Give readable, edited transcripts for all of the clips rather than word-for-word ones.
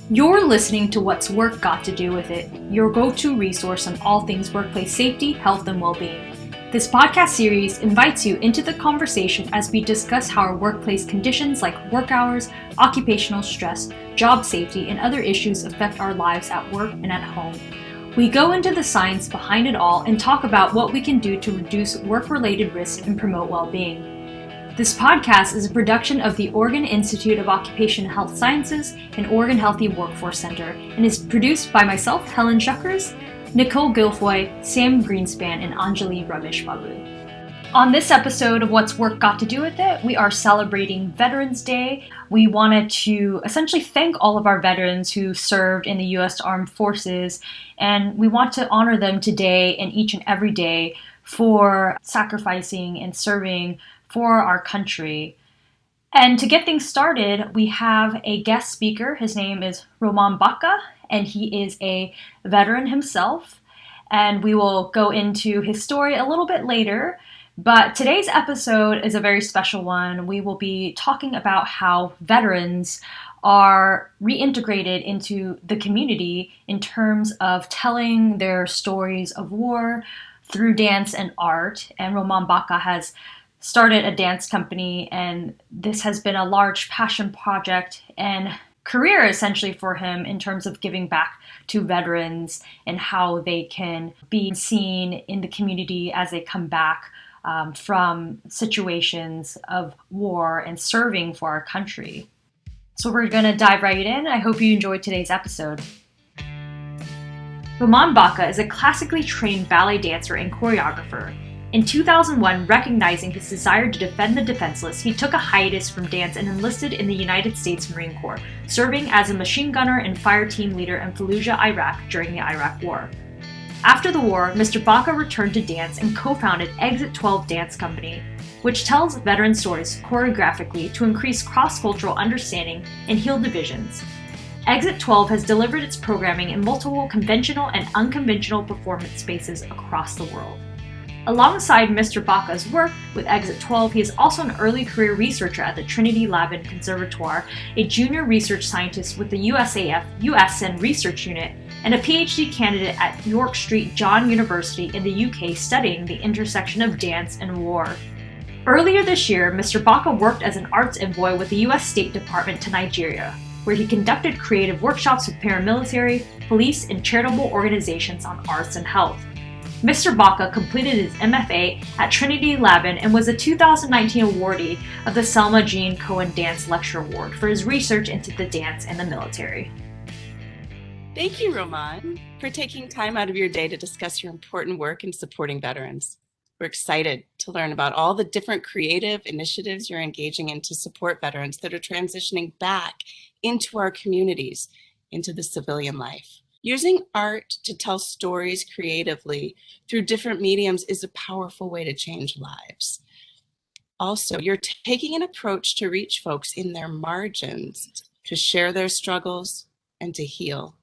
You're listening to What's Work Got to Do with It, your go-to resource on all things workplace safety, health, and well-being. This podcast series invites you into the conversation as we discuss how our workplace conditions like work hours, occupational stress, job safety, and other issues affect our lives at work and at home. We go into the science behind it all and talk about what we can do to reduce work-related risks and promote well-being. This podcast is a production of the Oregon Institute of Occupational Health Sciences and Oregon Healthy Workforce Center and is produced by myself, Helen Shuckers, Nicole Guilfoy, Sam Greenspan, and Anjali Ramesh Babu. On this episode of What's Work Got to Do with It, we are celebrating Veterans Day. We wanted to essentially thank all of our veterans who served in the U.S. Armed Forces, and we want to honor them today and each and every day for sacrificing and serving for our country. And to get things started, we have a guest speaker. His name is Román Baca, and he is a veteran himself. And we will go into his story a little bit later. But today's episode is a very special one. We will be talking about how veterans are reintegrated into the community in terms of telling their stories of war through dance and art. And Román Baca has started a dance company, and this has been a large passion project and career essentially for him in terms of giving back to veterans and how they can be seen in the community as they come back from situations of war and serving for our country. So we're going to dive right in. I hope you enjoyed today's episode. Román Baca is a classically trained ballet dancer and choreographer. In 2001, recognizing his desire to defend the defenseless, he took a hiatus from dance and enlisted in the United States Marine Corps, serving as a machine gunner and fire team leader in Fallujah, Iraq during the Iraq War. After the war, Mr. Baca returned to dance and co-founded Exit12 Dance Company, which tells veteran stories choreographically to increase cross-cultural understanding and heal divisions. Exit12 has delivered its programming in multiple conventional and unconventional performance spaces across the world. Alongside Mr. Baca's work with Exit12, he is also an early career researcher at the Trinity Laban Conservatoire, a junior research scientist with the USAF USN Research Unit, and a Ph.D. candidate at York St John University in the UK studying the intersection of dance and war. Earlier this year, Mr. Baca worked as an Arts Envoy with the U.S. State Department to Nigeria, where he conducted creative workshops with paramilitary, police, and charitable organizations on arts and health. Mr. Baca completed his MFA at Trinity Laban and was a 2019 awardee of the Selma Jeanne Cohen Dance Lecture Award for his research into the dance and the military. Thank you, Román, for taking time out of your day to discuss your important work in supporting veterans. We're excited to learn about all the different creative initiatives you're engaging in to support veterans that are transitioning back into our communities, into the civilian life. Using art to tell stories creatively through different mediums is a powerful way to change lives. Also, you're taking an approach to reach folks in their margins, to share their struggles, and to heal.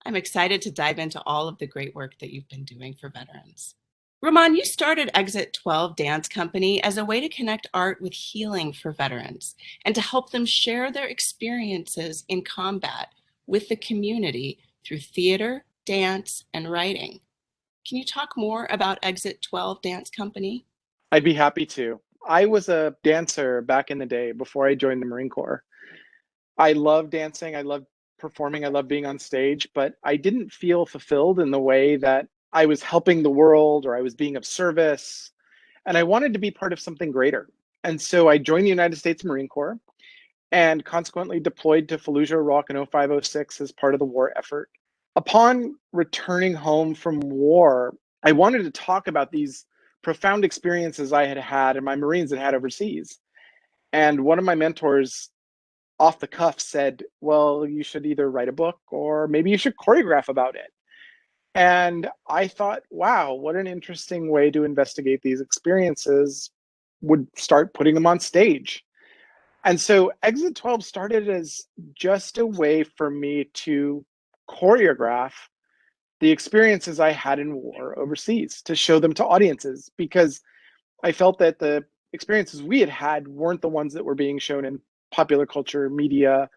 I'm excited to dive into all of the great work that you've been doing for veterans. Román, you started Exit12 Dance Company as a way to connect art with healing for veterans and to help them share their experiences in combat with the community through theater, dance, and writing. Can you talk more about Exit12 Dance Company? I'd be happy to. I was a dancer back in the day before I joined the Marine Corps. I love dancing, I love performing, I love being on stage, but I didn't feel fulfilled in the way that I was helping the world or I was being of service. And I wanted to be part of something greater. And so I joined the United States Marine Corps and consequently deployed to Fallujah, Iraq in 05-06 as part of the war effort. Upon returning home from war, I wanted to talk about these profound experiences I had had and my Marines had had overseas. And one of my mentors off the cuff said, well, you should either write a book or maybe you should choreograph about it. And I thought, wow, what an interesting way to investigate these experiences. Would start putting them on stage. And so Exit12 started as just a way for me to choreograph the experiences I had in war overseas, to show them to audiences, because I felt that the experiences we had had weren't the ones that were being shown in popular culture, media,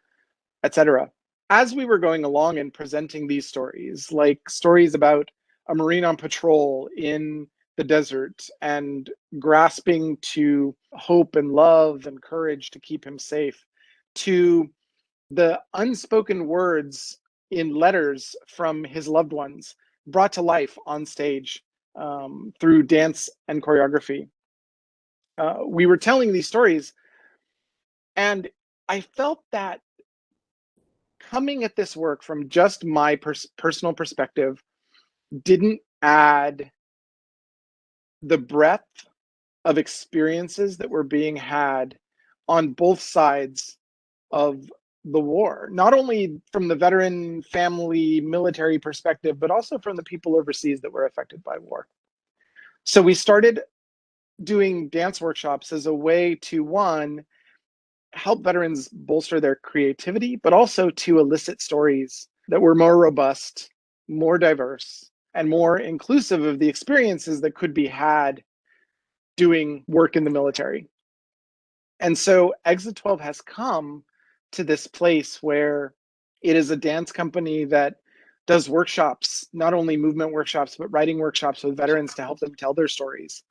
etc. as we were going along and presenting these stories, like stories about a Marine on patrol in the desert and grasping to hope and love and courage to keep him safe, to the unspoken words in letters from his loved ones brought to life on stage through dance and choreography. We were telling these stories, and I felt that coming at this work from just my personal perspective didn't add the breadth of experiences that were being had on both sides of the war, not only from the veteran family military perspective, but also from the people overseas that were affected by war. So we started doing dance workshops as a way to, one, help veterans bolster their creativity, but also to elicit stories that were more robust, more diverse, and more inclusive of the experiences that could be had doing work in the military. And so Exit12 has come to this place where it is a dance company that does workshops, not only movement workshops, but writing workshops with veterans to help them tell their stories,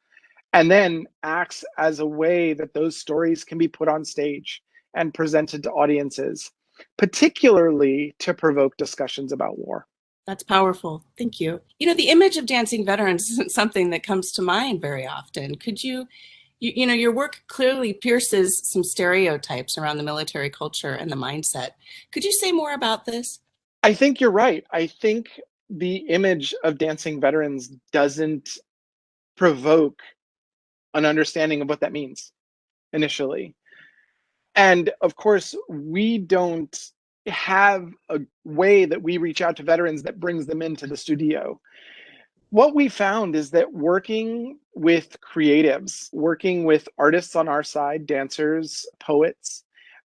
and then acts as a way that those stories can be put on stage and presented to audiences, particularly to provoke discussions about war. That's powerful. Thank you. You know, the image of dancing veterans isn't something that comes to mind very often. Could you know, your work clearly pierces some stereotypes around the military culture and the mindset. Could you say more about this? I think you're right. I think the image of dancing veterans doesn't provoke an understanding of what that means initially. And of course, we don't have a way that we reach out to veterans that brings them into the studio. What we found is that working with creatives, working with artists on our side, dancers, poets,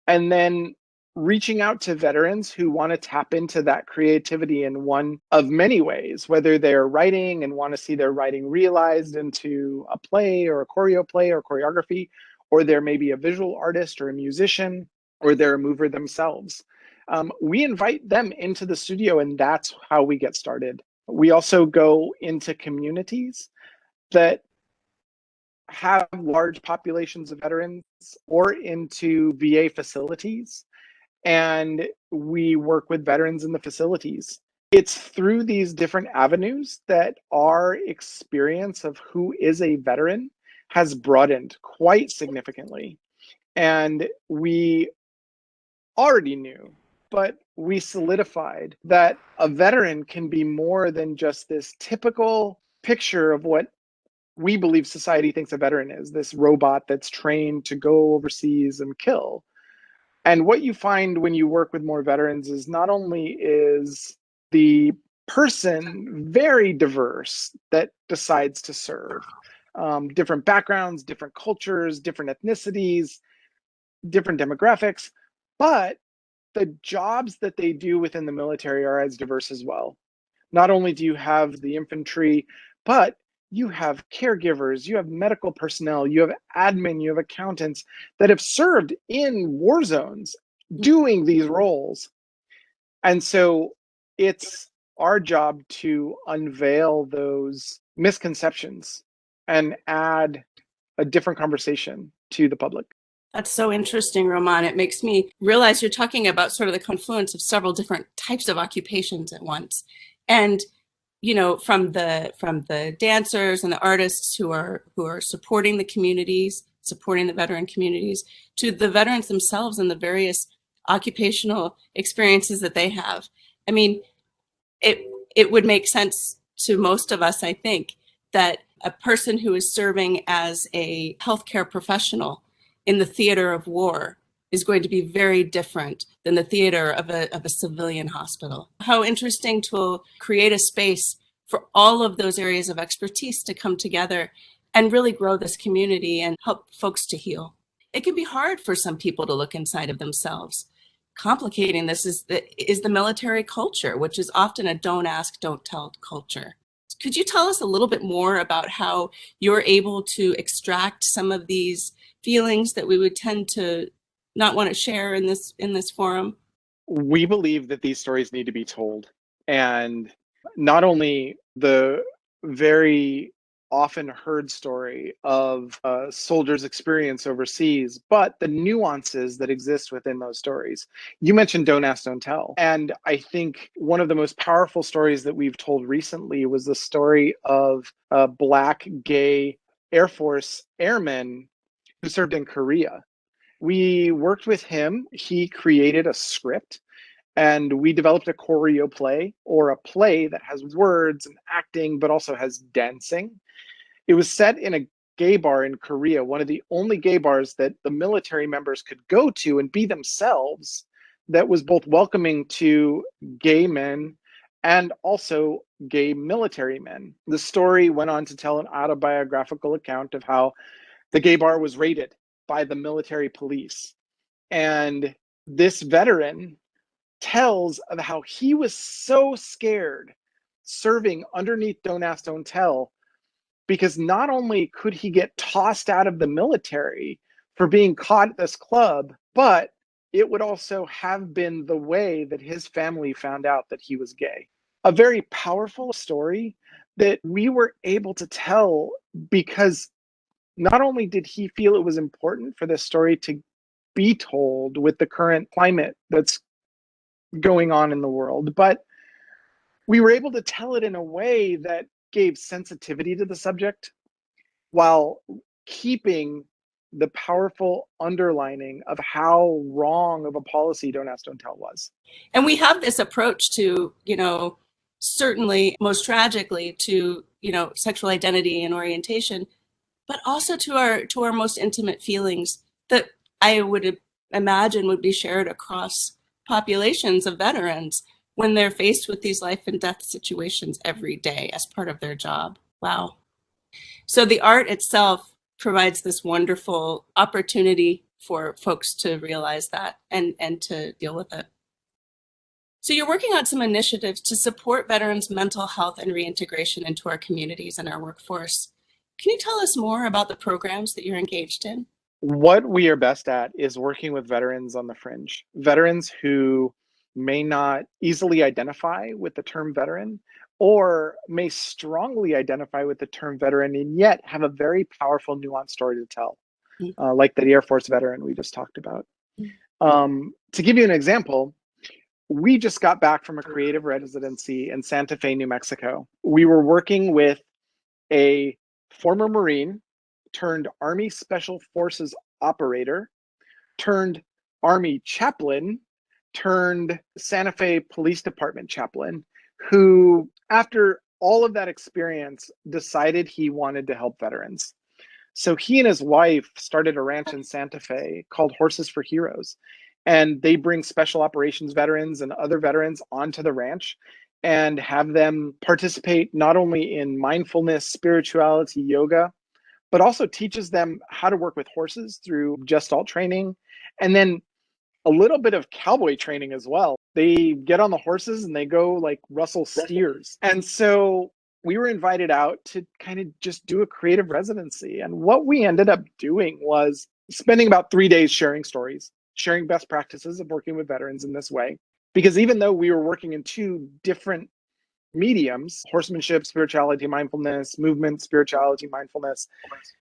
and then reaching out to veterans who want to tap into that creativity in one of many ways, whether they're writing and want to see their writing realized into a play or a choreo play or choreography, or they're maybe a visual artist or a musician, or they're a mover themselves. We invite them into the studio, and that's how we get started. We also go into communities that have large populations of veterans or into VA facilities, and we work with veterans in the facilities. It's through these different avenues that our experience of who is a veteran has broadened quite significantly. And we already knew, but we solidified that a veteran can be more than just this typical picture of what we believe society thinks a veteran is, this robot that's trained to go overseas and kill. And what you find when you work with more veterans is not only is the person very diverse that decides to serve, different backgrounds, different cultures, different ethnicities, different demographics, but the jobs that they do within the military are as diverse as well. Not only do you have the infantry, but you have caregivers, you have medical personnel, you have admin, you have accountants that have served in war zones doing these roles. And so it's our job to unveil those misconceptions and add a different conversation to the public. That's so interesting, Román. It makes me realize you're talking about sort of the confluence of several different types of occupations at once. And you know, from the dancers and the artists who are supporting the communities, supporting the veteran communities, to the veterans themselves and the various occupational experiences that they have. I mean, it would make sense to most of us, I think, that a person who is serving as a healthcare professional in the theater of war is going to be very different than the theater of a civilian hospital. How interesting to create a space for all of those areas of expertise to come together and really grow this community and help folks to heal. It can be hard for some people to look inside of themselves. Complicating this is the military culture, which is often a don't ask, don't tell culture. Could you tell us a little bit more about how you're able to extract some of these feelings that we would tend to not want to share in this forum? We believe that these stories need to be told. And not only the very often heard story of a soldier's experience overseas, but the nuances that exist within those stories. You mentioned Don't Ask, Don't Tell. And I think one of the most powerful stories that we've told recently was the story of a Black gay Air Force airman who served in Korea. We worked with him. He created a script and we developed a choreo play, or a play that has words and acting, but also has dancing. It was set in a gay bar in Korea, one of the only gay bars that the military members could go to and be themselves, that was both welcoming to gay men and also gay military men. The story went on to tell an autobiographical account of how the gay bar was raided by the military police. And this veteran tells of how he was so scared serving underneath Don't Ask, Don't Tell, because not only could he get tossed out of the military for being caught at this club, but it would also have been the way that his family found out that he was gay. A very powerful story that we were able to tell because not only did he feel it was important for this story to be told with the current climate that's going on in the world, but we were able to tell it in a way that gave sensitivity to the subject while keeping the powerful underlining of how wrong of a policy Don't Ask, Don't Tell was. And we have this approach to, certainly most tragically to, sexual identity and orientation, but also to our most intimate feelings that I would imagine would be shared across populations of veterans when they're faced with these life and death situations every day as part of their job. Wow. So the art itself provides this wonderful opportunity for folks to realize that and to deal with it. So you're working on some initiatives to support veterans' mental health and reintegration into our communities and our workforce. Can you tell us more about the programs that you're engaged in? What we are best at is working with veterans on the fringe, veterans who may not easily identify with the term veteran or may strongly identify with the term veteran and yet have a very powerful, nuanced story to tell, like the Air Force veteran we just talked about. To give you an example, we just got back from a creative residency in Santa Fe, New Mexico. We were working with a former Marine turned Army Special Forces operator, turned Army chaplain, turned Santa Fe Police Department chaplain, who, after all of that experience, decided he wanted to help veterans. So he and his wife started a ranch in Santa Fe called Horses for Heroes. And they bring special operations veterans and other veterans onto the ranch and have them participate not only in mindfulness, spirituality, yoga, but also teaches them how to work with horses through Gestalt training, and then a little bit of cowboy training as well. They get on the horses and they go like rustle steers. And so we were invited out to kind of just do a creative residency. And what we ended up doing was spending about 3 days sharing stories, sharing best practices of working with veterans in this way. Because even though we were working in two different mediums, horsemanship, spirituality, mindfulness, movement, spirituality, mindfulness,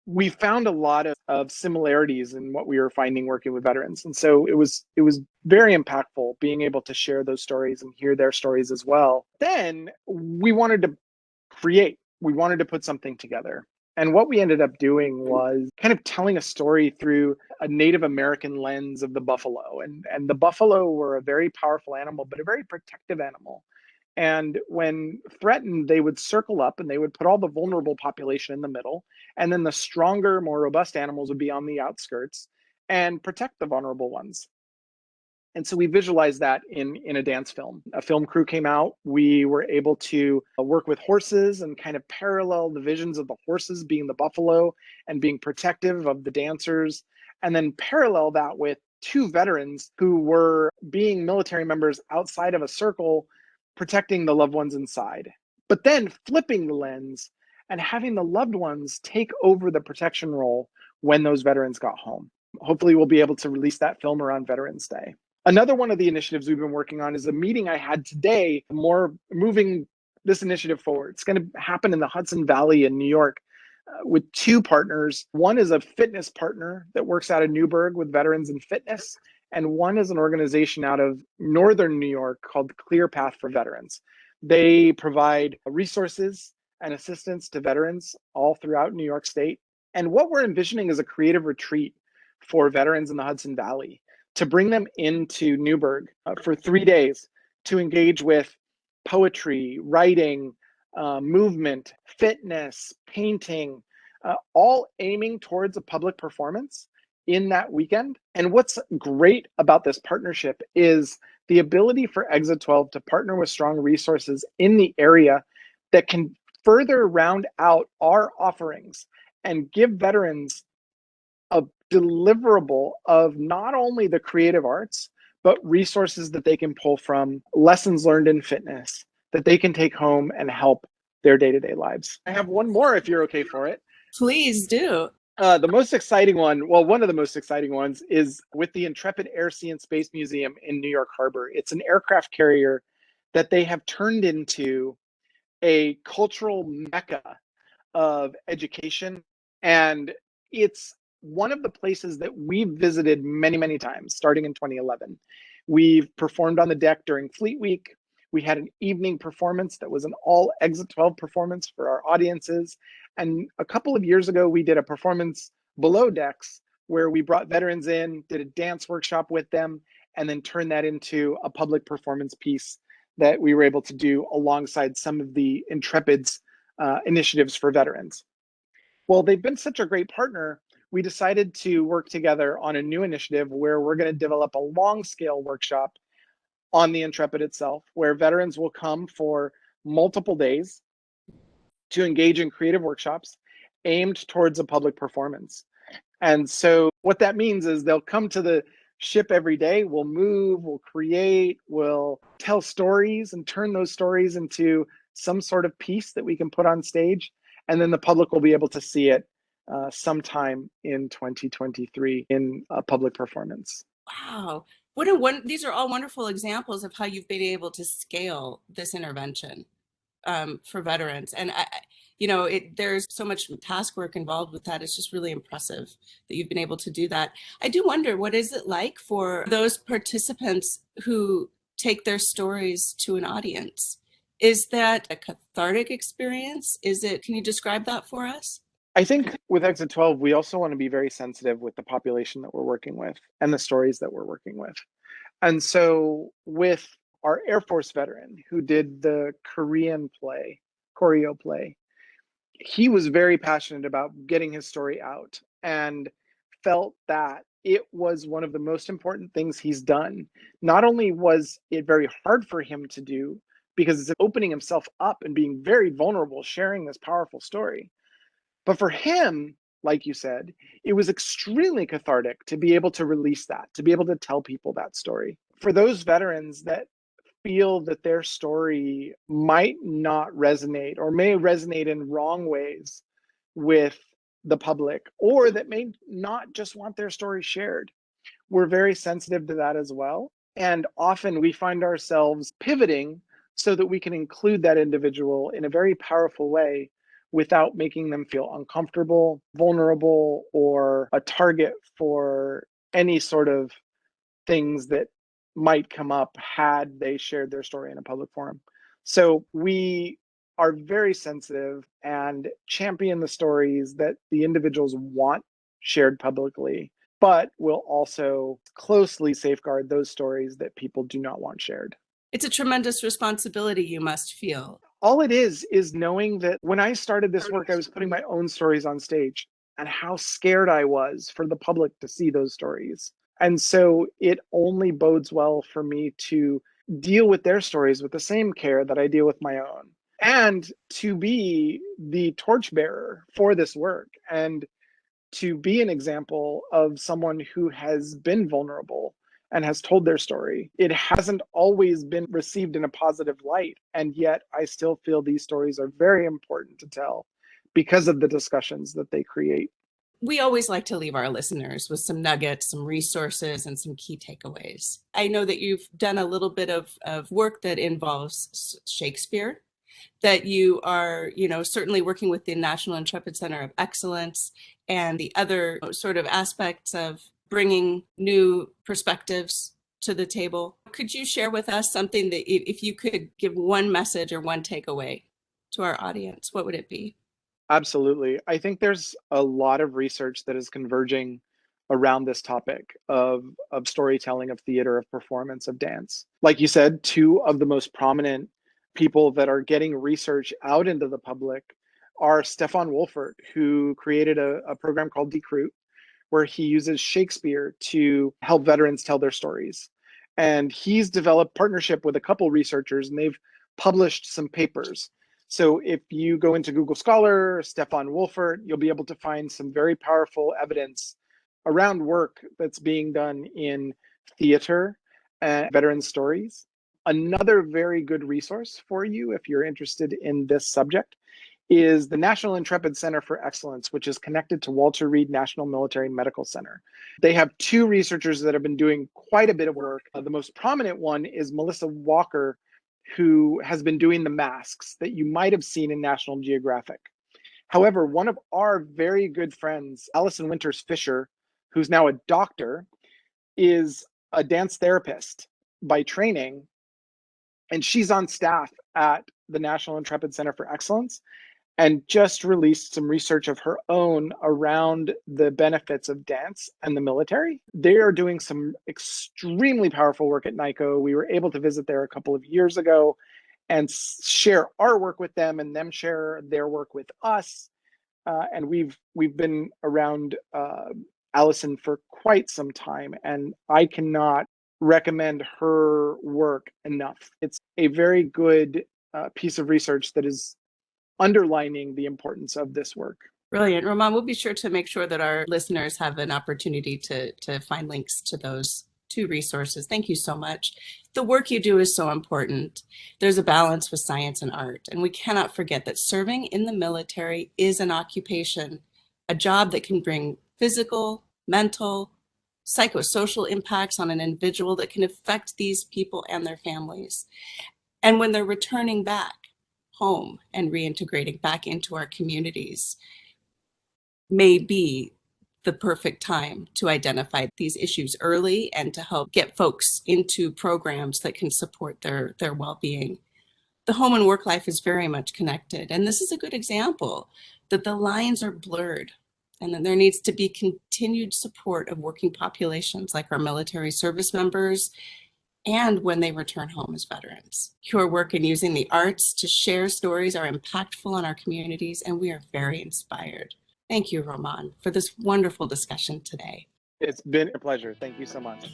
we found a lot of similarities in what we were finding working with veterans. And so it was very impactful being able to share those stories and hear their stories as well. Then we wanted to create, we wanted to put something together. And what we ended up doing was kind of telling a story through a Native American lens of the buffalo. And the buffalo were a very powerful animal, but a very protective animal. And when threatened, they would circle up and they would put all the vulnerable population in the middle. And then the stronger, more robust animals would be on the outskirts and protect the vulnerable ones. And so we visualized that in a dance film. A film crew came out. We were able to work with horses and kind of parallel the visions of the horses being the buffalo and being protective of the dancers. And then parallel that with two veterans who were being military members outside of a circle, protecting the loved ones inside. But then flipping the lens and having the loved ones take over the protection role when those veterans got home. Hopefully we'll be able to release that film around Veterans Day. Another one of the initiatives we've been working on is a meeting I had today, more moving this initiative forward. It's going to happen in the Hudson Valley in New York with two partners. One is a fitness partner that works out of Newburgh with veterans in fitness, and one is an organization out of northern New York called Clear Path for Veterans. They provide resources and assistance to veterans all throughout New York State. And what we're envisioning is a creative retreat for veterans in the Hudson Valley to bring them into Newburgh for 3 days to engage with poetry, writing, movement, fitness, painting, all aiming towards a public performance in that weekend. And what's great about this partnership is the ability for Exit12 to partner with strong resources in the area that can further round out our offerings and give veterans a deliverable of not only the creative arts, but resources that they can pull from, lessons learned in fitness that they can take home and help their day-to-day lives. I have one more if you're okay for it. Please do. The most exciting one, well, one of the most exciting ones is with the Intrepid Air, Sea, and Space Museum in New York Harbor. It's an aircraft carrier that they have turned into a cultural mecca of education. And it's one of the places that we've visited many, many times, starting in 2011. We've performed on the deck during Fleet Week. We had an evening performance that was an all Exit12 performance for our audiences. And a couple of years ago, we did a performance below decks where we brought veterans in, did a dance workshop with them, and then turned that into a public performance piece that we were able to do alongside some of the Intrepid's initiatives for veterans. Well, they've been such a great partner, we decided to work together on a new initiative where we're going to develop a long-scale workshop on the Intrepid itself, where veterans will come for multiple days to engage in creative workshops aimed towards a public performance. And so what that means is they'll come to the ship every day, we'll move, we'll create, we'll tell stories and turn those stories into some sort of piece that we can put on stage. And then the public will be able to see it sometime in 2023 in a public performance. Wow. These are all wonderful examples of how you've been able to scale this intervention for veterans. And there's so much task work involved with that. It's just really impressive that you've been able to do that. I do wonder, what is it like for those participants who take their stories to an audience? Is that a cathartic experience? Can you describe that for us? I think with Exit12, we also want to be very sensitive with the population that we're working with and the stories that we're working with. And so with our Air Force veteran who did the Korean play, choreo play, he was very passionate about getting his story out and felt that it was one of the most important things he's done. Not only was it very hard for him to do, because it's opening himself up and being very vulnerable, sharing this powerful story, but for him, like you said, it was extremely cathartic to be able to release that, to be able to tell people that story. For those veterans that feel that their story might not resonate or may resonate in wrong ways with the public, or that may not just want their story shared, we're very sensitive to that as well. And often we find ourselves pivoting so that we can include that individual in a very powerful way without making them feel uncomfortable, vulnerable, or a target for any sort of things that might come up had they shared their story in a public forum. So we are very sensitive and champion the stories that the individuals want shared publicly, but will also closely safeguard those stories that people do not want shared. It's a tremendous responsibility you must feel. All it is knowing that when I started this work, I was putting my own stories on stage and how scared I was for the public to see those stories. And so it only bodes well for me to deal with their stories with the same care that I deal with my own, and to be the torchbearer for this work and to be an example of someone who has been vulnerable and has told their story. It hasn't always been received in a positive light, and yet I still feel these stories are very important to tell because of the discussions that they create. We always like to leave our listeners with some nuggets, some resources, and some key takeaways. I know that you've done a little bit of work that involves Shakespeare, that you are, certainly working with the National Intrepid Center of Excellence and the other sort of aspects of bringing new perspectives to the table. Could you share with us something that if you could give one message or one takeaway to our audience, what would it be? Absolutely. I think there's a lot of research that is converging around this topic of storytelling, of theater, of performance, of dance. Like you said, two of the most prominent people that are getting research out into the public are Stefan Wolfert, who created a program called Decruit, where he uses Shakespeare to help veterans tell their stories. And he's developed partnership with a couple researchers, and they've published some papers. So if you go into Google Scholar, Stefan Wolfert, you'll be able to find some very powerful evidence around work that's being done in theater and veteran stories. Another very good resource for you if you're interested in this subject is the National Intrepid Center for Excellence, which is connected to Walter Reed National Military Medical Center. They have two researchers that have been doing quite a bit of work. The most prominent one is Melissa Walker, who has been doing the masks that you might have seen in National Geographic. However, one of our very good friends, Allison Winters Fisher, who's now a doctor, is a dance therapist by training, and she's on staff at the National Intrepid Center for Excellence and just released some research of her own around the benefits of dance and the military. They are doing some extremely powerful work at NICO. We were able to visit there a couple of years ago and share our work with them, and them share their work with us. And we've been around Allison for quite some time, and I cannot recommend her work enough. It's a very good piece of research that is underlining the importance of this work. Brilliant. Román, we'll be sure to make sure that our listeners have an opportunity to find links to those two resources. Thank you so much. The work you do is so important. There's a balance with science and art, and we cannot forget that serving in the military is an occupation, a job that can bring physical, mental, psychosocial impacts on an individual that can affect these people and their families. And when they're returning back home and reintegrating back into our communities, may be the perfect time to identify these issues early and to help get folks into programs that can support their well-being. The home and work life is very much connected, and this is a good example that the lines are blurred and that there needs to be continued support of working populations like our military service members and when they return home as veterans. Your work in using the arts to share stories are impactful in our communities, and we are very inspired. Thank you, Román, for this wonderful discussion today. It's been a pleasure. Thank you so much.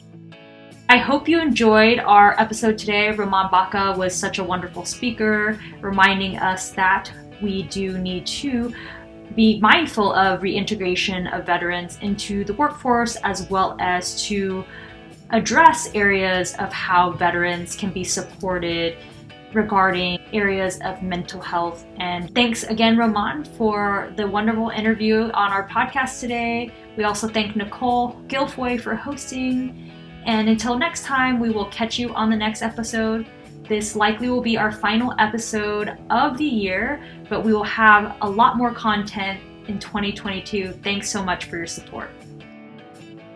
I hope you enjoyed our episode today. Román Baca was such a wonderful speaker, reminding us that we do need to be mindful of reintegration of veterans into the workforce, as well as to address areas of how veterans can be supported regarding areas of mental health. And thanks again, Román, for the wonderful interview on our podcast today. We also thank Nicole Guilfoy for hosting. And until next time, we will catch you on the next episode. This likely will be our final episode of the year, but we will have a lot more content in 2022. Thanks so much for your support.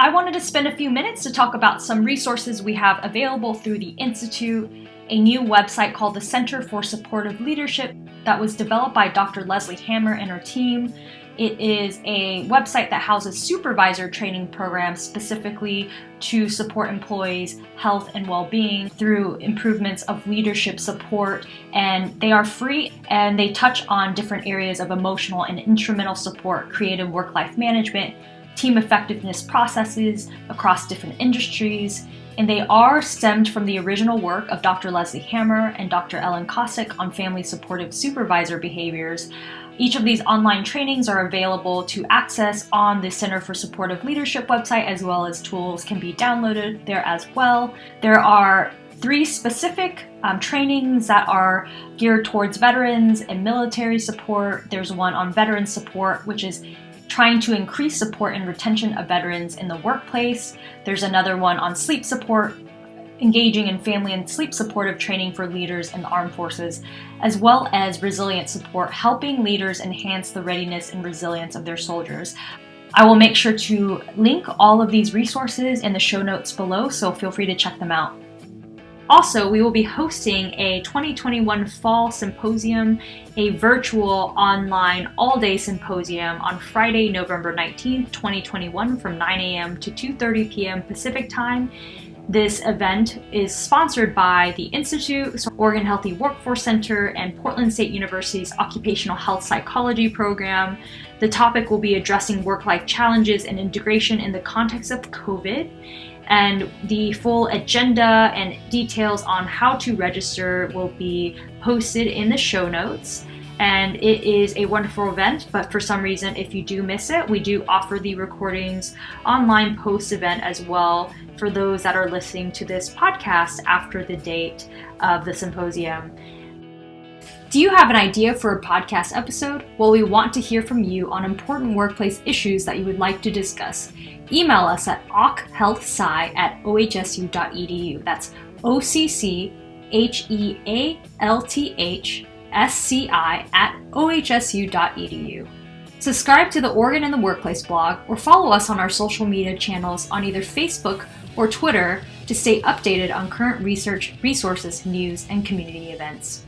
I wanted to spend a few minutes to talk about some resources we have available through the Institute, a new website called the Center for Supportive Leadership that was developed by Dr. Leslie Hammer and her team. It is a website that houses supervisor training programs specifically to support employees' health and well-being through improvements of leadership support. And they are free, and they touch on different areas of emotional and instrumental support, creative work-life management, team effectiveness processes across different industries. And they are stemmed from the original work of Dr. Leslie Hammer and Dr. Ellen Kosick on family supportive supervisor behaviors. Each of these online trainings are available to access on the Center for Supportive Leadership website, as well as tools can be downloaded there as well. There are 3 specific trainings that are geared towards veterans and military support. There's one on veteran support, which is trying to increase support and retention of veterans in the workplace. There's another one on sleep support, engaging in family and sleep supportive training for leaders in the armed forces, as well as resilient support, helping leaders enhance the readiness and resilience of their soldiers. I will make sure to link all of these resources in the show notes below, so feel free to check them out. Also, we will be hosting a 2021 Fall Symposium, a virtual online all-day symposium on Friday, November 19th, 2021 from 9 a.m. to 2:30 p.m. Pacific Time. This event is sponsored by the Institute, Oregon Healthy Workforce Center, and Portland State University's Occupational Health Psychology program. The topic will be addressing work-life challenges and integration in the context of COVID. And the full agenda and details on how to register will be posted in the show notes. And it is a wonderful event, but for some reason, if you do miss it, we do offer the recordings online post-event as well for those that are listening to this podcast after the date of the symposium. Do you have an idea for a podcast episode? Well, we want to hear from you on important workplace issues that you would like to discuss. Email us at occhealthsci@ohsu.edu. That's OCCHEALTHSCI@ohsu.edu. Subscribe to the Oregon in the Workplace blog or follow us on our social media channels on either Facebook or Twitter to stay updated on current research, resources, news, and community events.